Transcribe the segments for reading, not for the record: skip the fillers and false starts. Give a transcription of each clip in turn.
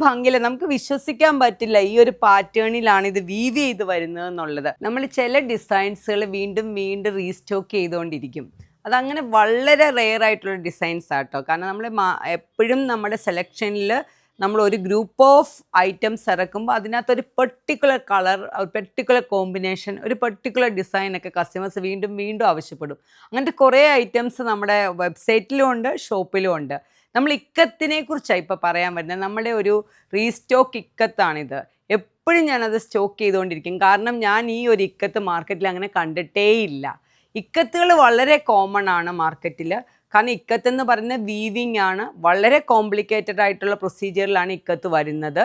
ഭംഗിയില്ല, നമുക്ക് വിശ്വസിക്കാൻ പറ്റില്ല ഈ ഒരു പാറ്റേണിലാണ് ഇത് വീവ് ചെയ്ത് വരുന്നത് എന്നുള്ളത്. നമ്മൾ ചില ഡിസൈൻസുകൾ വീണ്ടും വീണ്ടും റീസ്റ്റോക്ക് ചെയ്തുകൊണ്ടിരിക്കും. അതങ്ങനെ വളരെ റെയർ ആയിട്ടുള്ള ഡിസൈൻസ് ആട്ടോ. കാരണം നമ്മൾ എപ്പോഴും നമ്മുടെ സെലക്ഷനിൽ നമ്മൾ ഒരു ഗ്രൂപ്പ് ഓഫ് ഐറ്റംസ് ഇറക്കുമ്പോൾ അതിനകത്തൊരു പെർട്ടിക്കുലർ കളർ, ഒരു പെർട്ടിക്കുലർ കോമ്പിനേഷൻ, ഒരു പെർട്ടിക്കുലർ ഡിസൈനൊക്കെ കസ്റ്റമേഴ്സ് വീണ്ടും വീണ്ടും ആവശ്യപ്പെടും. അങ്ങനത്തെ കുറേ ഐറ്റംസ് നമ്മുടെ വെബ്സൈറ്റിലും ഉണ്ട്, ഷോപ്പിലും ഉണ്ട്. നമ്മൾ ഇക്കത്തിനെ കുറിച്ചാണ് ഇപ്പോൾ പറയാൻ വരുന്നത്. നമ്മുടെ ഒരു റീസ്റ്റോക്ക് ഇക്കത്താണിത്. എപ്പോഴും ഞാനത് സ്റ്റോക്ക് ചെയ്തുകൊണ്ടിരിക്കും. കാരണം ഞാൻ ഈ ഒരു ഇക്കത്ത് മാർക്കറ്റിൽ അങ്ങനെ കണ്ടിട്ടേയില്ല. ഇക്കത്തുകൾ വളരെ കോമൺ ആണ് മാർക്കറ്റിൽ. കാരണം ഇക്കത്ത് എന്ന് പറയുന്നത് വീവിങ് ആണ്. വളരെ കോംപ്ലിക്കേറ്റഡ് ആയിട്ടുള്ള പ്രൊസീജിയറിലാണ് ഇക്കത്ത് വരുന്നത്.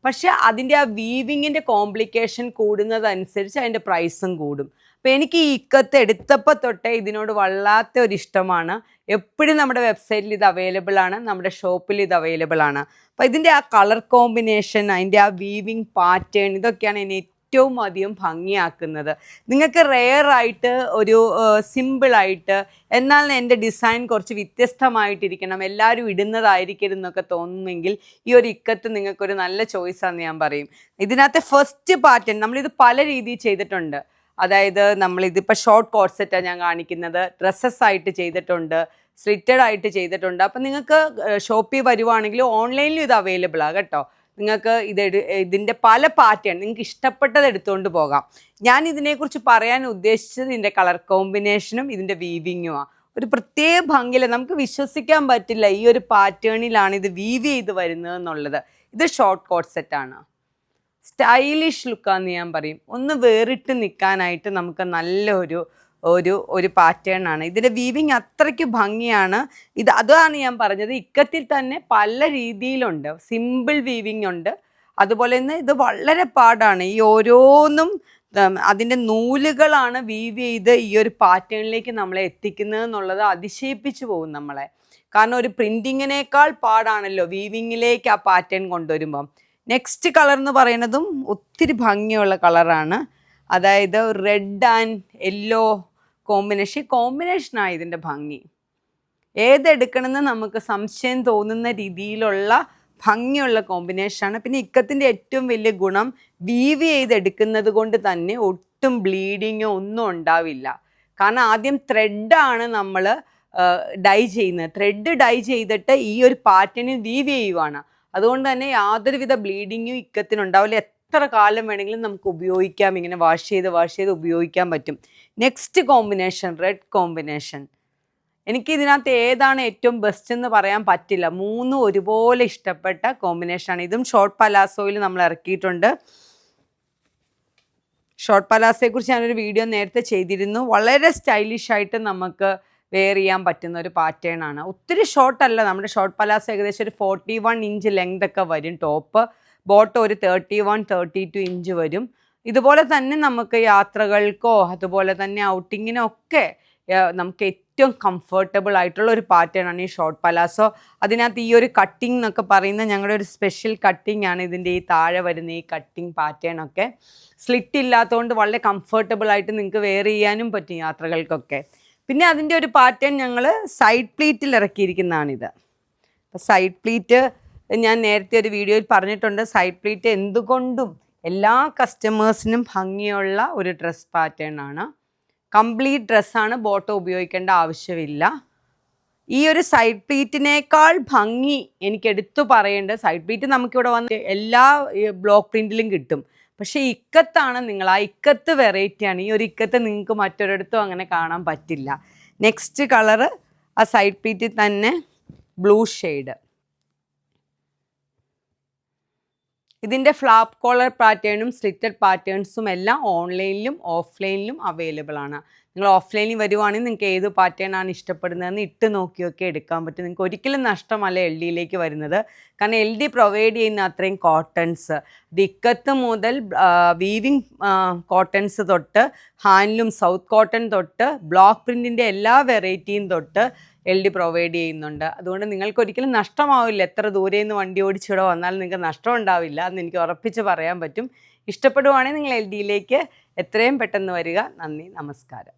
പക്ഷേ അതിൻ്റെ ആ വീവിങ്ങിൻ്റെ കോംപ്ലിക്കേഷൻ കൂടുന്നതനുസരിച്ച് അതിൻ്റെ പ്രൈസും കൂടും. അപ്പോൾ എനിക്ക് ഈ ഇക്കത്ത് എടുത്തപ്പോൾ തൊട്ടേ ഇതിനോട് വല്ലാത്ത ഒരു ഇഷ്ടമാണ്. എപ്പോഴും നമ്മുടെ വെബ്സൈറ്റിൽ ഇത് അവൈലബിൾ ആണ്, നമ്മുടെ ഷോപ്പിൽ ഇത് അവൈലബിൾ ആണ്. അപ്പോൾ ഇതിൻ്റെ ആ കളർ കോമ്പിനേഷൻ, അതിൻ്റെ ആ വീവിങ് പാറ്റേൺ, ഇതൊക്കെയാണ് എന്നെ ഏറ്റവും അധികം ഭംഗിയാക്കുന്നത്. നിങ്ങൾക്ക് റെയർ ആയിട്ട് ഒരു സിമ്പിളായിട്ട് എന്നാൽ എൻ്റെ ഡിസൈൻ കുറച്ച് വ്യത്യസ്തമായിട്ടിരിക്കണം, എല്ലാവരും ഇടുന്നതായിരിക്കരുത് എന്നൊക്കെ തോന്നുമെങ്കിൽ ഈ ഒരു ഇക്കത്ത് നിങ്ങൾക്കൊരു നല്ല ചോയ്സാണെന്ന് ഞാൻ പറയും. ഇതിനകത്തെ ഫസ്റ്റ് പാറ്റേൺ നമ്മളിത് പല രീതിയിൽ ചെയ്തിട്ടുണ്ട്. അതായത് നമ്മളിതിപ്പോൾ ഷോർട്ട് കോട്ട് സെറ്റാണ് ഞാൻ കാണിക്കുന്നത്, ഡ്രസ്സസ് ആയിട്ട് ചെയ്തിട്ടുണ്ട്, സ്ലിറ്റഡ് ആയിട്ട് ചെയ്തിട്ടുണ്ട്. അപ്പം നിങ്ങൾക്ക് ഷോപ്പിൽ വരുവാണെങ്കിൽ ഓൺലൈനിലും ഇത് അവൈലബിൾ ആണ് കേട്ടോ. നിങ്ങൾക്ക് ഇതിൻ്റെ പല പാറ്റേൺ നിങ്ങൾക്ക് ഇഷ്ടപ്പെട്ടത് എടുത്തുകൊണ്ട് പോകാം. ഞാൻ ഇതിനെക്കുറിച്ച് പറയാൻ ഉദ്ദേശിച്ചത് ഇതിൻ്റെ കളർ കോമ്പിനേഷനും ഇതിൻ്റെ വീവിങ്ങുമാണ്. ഒരു പ്രത്യേക ഭംഗിയില്ല, നമുക്ക് വിശ്വസിക്കാൻ പറ്റില്ല ഈ ഒരു പാറ്റേണിലാണ് ഇത് വീവ് ചെയ്ത് വരുന്നത് എന്നുള്ളത്. ഇത് ഷോർട്ട് കോട്ട് സെറ്റാണ്. സ്റ്റൈലിഷ് ലുക്കാന്ന് ഞാൻ പറയും. ഒന്ന് വേറിട്ട് നിൽക്കാനായിട്ട് നമുക്ക് നല്ല ഒരു പാറ്റേൺ ആണ്. ഇതിൻ്റെ വീവിങ് അത്രയ്ക്ക് ഭംഗിയാണ്. അതാണ് ഞാൻ പറഞ്ഞത്, ഇക്കത്തിൽ തന്നെ പല രീതിയിലുണ്ട്. സിമ്പിൾ വീവിങ് ഉണ്ട്, അതുപോലെ തന്നെ ഇത് വളരെ പാടാണ്. ഈ ഓരോന്നും അതിൻ്റെ നൂലുകളാണ് വീവ് ചെയ്ത് ഈ ഒരു പാറ്റേണിലേക്ക് നമ്മളെ എത്തിക്കുന്നത് എന്നുള്ളത് അതിശയിപ്പിച്ചു പോകും നമ്മളെ. കാരണം ഒരു പ്രിൻറ്റിങ്ങിനേക്കാൾ പാടാണല്ലോ വീവിങ്ങിലേക്ക് ആ പാറ്റേൺ കൊണ്ടുവരുമ്പം. നെക്സ്റ്റ് കളർ എന്ന് പറയുന്നതും ഒത്തിരി ഭംഗിയുള്ള കളറാണ്. അതായത് റെഡ് ആൻഡ് യെല്ലോ കോമ്പിനേഷനാണ് ഇതിൻ്റെ ഭംഗി. ഏതെടുക്കണമെന്ന് നമുക്ക് സംശയം തോന്നുന്ന രീതിയിലുള്ള ഭംഗിയുള്ള കോമ്പിനേഷനാണ്. പിന്നെ ഇക്കത്തിൻ്റെ ഏറ്റവും വലിയ ഗുണം വീവ് ചെയ്തെടുക്കുന്നത് കൊണ്ട് തന്നെ ഒട്ടും ബ്ലീഡിങ്ങോ ഒന്നും ഉണ്ടാവില്ല. കാരണം ആദ്യം ത്രെഡാണ് നമ്മൾ ഡൈ ചെയ്യുന്നത്. ത്രെഡ് ഡൈ ചെയ്തിട്ട് ഈ ഒരു പാറ്റേണിൽ വീവ് ചെയ്യുവാണ്. അതുകൊണ്ട് തന്നെ യാതൊരുവിധ ബ്ലീഡിങ്ങും ഇക്കത്തിനുണ്ടാവില്ല. എത്ര കാലം വേണമെങ്കിലും നമുക്ക് ഉപയോഗിക്കാം. ഇങ്ങനെ വാഷ് ചെയ്ത് ഉപയോഗിക്കാൻ പറ്റും. Next combination red combination. എനിക്ക് ഇതിനകത്ത് ഏതാണ് ഏറ്റവും ബെസ്റ്റ് എന്ന് പറയാൻ പറ്റില്ല. മൂന്നും ഒരുപോലെ ഇഷ്ടപ്പെട്ട കോമ്പിനേഷനാണ്. ഇതും ഷോർട്ട് പലാസോയിൽ നമ്മൾ ഇറക്കിയിട്ടുണ്ട്. ഷോർട്ട് പലാസോയെക്കുറിച്ച് ഞാനൊരു വീഡിയോ നേരത്തെ ചെയ്തിരുന്നു. വളരെ സ്റ്റൈലിഷ് ആയിട്ട് നമുക്ക് വെയർ ചെയ്യാൻ പറ്റുന്ന ഒരു പാറ്റേൺ ആണ്. ഒത്തിരി ഷോർട്ടല്ല. നമ്മുടെ ഷോർട്ട് പലാസോ ഏകദേശം ഒരു 41 ഇഞ്ച് ലെങ്ത് ഒക്കെ വരും. ടോപ്പ് ബോട്ടം ഒരു 31-32 ഇഞ്ച് വരും. ഇതുപോലെ തന്നെ നമുക്ക് യാത്രകൾക്കോ അതുപോലെ തന്നെ ഔട്ടിങ്ങിനോ ഒക്കെ നമുക്ക് ഏറ്റവും കംഫർട്ടബിൾ ആയിട്ടുള്ള ഒരു പാറ്റേൺ ആണ് ഈ ഷോർട്ട് പലാസോ. അതിനകത്ത് ഈ ഒരു കട്ടിങ് എന്നൊക്കെ പറയുന്നത് ഞങ്ങളുടെ ഒരു സ്പെഷ്യൽ കട്ടിങ് ആണ്. ഇതിൻ്റെ ഈ താഴെ വരുന്ന ഈ കട്ടിങ് പാറ്റേൺ ഒക്കെ സ്ലിറ്റ് ഇല്ലാത്തതുകൊണ്ട് വളരെ കംഫർട്ടബിൾ ആയിട്ട് നിങ്ങൾക്ക് വെയർ ചെയ്യാനും പറ്റും യാത്രകൾക്കൊക്കെ. പിന്നെ അതിൻ്റെ ഒരു പാറ്റേൺ ഞങ്ങൾ സൈഡ് പ്ലീറ്റിൽ ഇറക്കിയിരിക്കുന്നതാണിത്. അപ്പോൾ സൈഡ് പ്ലീറ്റ് ഞാൻ നേരത്തെ ഒരു വീഡിയോയിൽ പറഞ്ഞിട്ടുണ്ട്. സൈഡ് പ്ലീറ്റ് എന്തുകൊണ്ടും എല്ലാ കസ്റ്റമേഴ്സിനും ഭംഗിയുള്ള ഒരു ഡ്രസ് പാറ്റേൺ ആണ്. കംപ്ലീറ്റ് ഡ്രസ്സാണ്, ബോട്ടം ഉപയോഗിക്കേണ്ട ആവശ്യമില്ല. ഈ ഒരു സൈഡ് പ്ലീറ്റിനേക്കാൾ ഭംഗി എനിക്ക് എടുത്തു പറയേണ്ടത്, സൈഡ് പ്ലീറ്റ് നമുക്കിവിടെ വന്ന് എല്ലാ ബ്ലോക്ക് പ്രിൻറ്റിലും കിട്ടും. പക്ഷേ ഇക്കത്താണ്, നിങ്ങൾ ആ ഇക്കത്ത് വെറൈറ്റിയാണ്. ഈ ഒരു ഇക്കത്ത് നിങ്ങൾക്ക് മറ്റൊരിടത്തും അങ്ങനെ കാണാൻ പറ്റില്ല. നെക്സ്റ്റ് കളറ് ആ സൈഡ് പ്ലീറ്റിൽ തന്നെ ബ്ലൂ ഷെയ്ഡ്. ഇതിൻ്റെ ഫ്ലാപ്പ് കോളർ പാറ്റേണും സ്ലിറ്റഡ് പാറ്റേൺസും എല്ലാം ഓൺലൈനിലും ഓഫ്ലൈനിലും അവൈലബിൾ ആണ്. നിങ്ങൾ ഓഫ്ലൈനിൽ വരുവാണെങ്കിൽ നിങ്ങൾക്ക് ഏത് പാറ്റേൺ ആണ് ഇഷ്ടപ്പെടുന്നതെന്ന് ഇട്ട് നോക്കിയൊക്കെ എടുക്കാൻ പറ്റും. നിങ്ങൾക്ക് ഒരിക്കലും നഷ്ടമല്ല എൽ ഡിയിലേക്ക് വരുന്നത്. കാരണം എൽ ഡി പ്രൊവൈഡ് ചെയ്യുന്ന അത്രയും കോട്ടൺസ്, ഇക്കത്ത് മുതൽ വീവിങ് കോട്ടൺസ് തൊട്ട് ഹാൻഡ്ലൂം സൗത്ത് കോട്ടൺ തൊട്ട് ബ്ലോക്ക് പ്രിൻറ്റിൻ്റെ എല്ലാ വെറൈറ്റിയും തൊട്ട് എൽ ഡി പ്രൊവൈഡ് ചെയ്യുന്നുണ്ട്. അതുകൊണ്ട് നിങ്ങൾക്ക് ഒരിക്കലും നഷ്ടമാവില്ല. എത്ര ദൂരെ നിന്ന് വണ്ടി ഓടിച്ചിവിടെ വന്നാലും നിങ്ങൾക്ക് നഷ്ടം ഉണ്ടാവില്ല എന്ന് എനിക്ക് ഉറപ്പിച്ച് പറയാൻ പറ്റും. ഇഷ്ടപ്പെടുവാണെങ്കിൽ നിങ്ങൾ എൽ ഡിയിലേക്ക് എത്രയും പെട്ടെന്ന് വരിക. നന്ദി, നമസ്കാരം.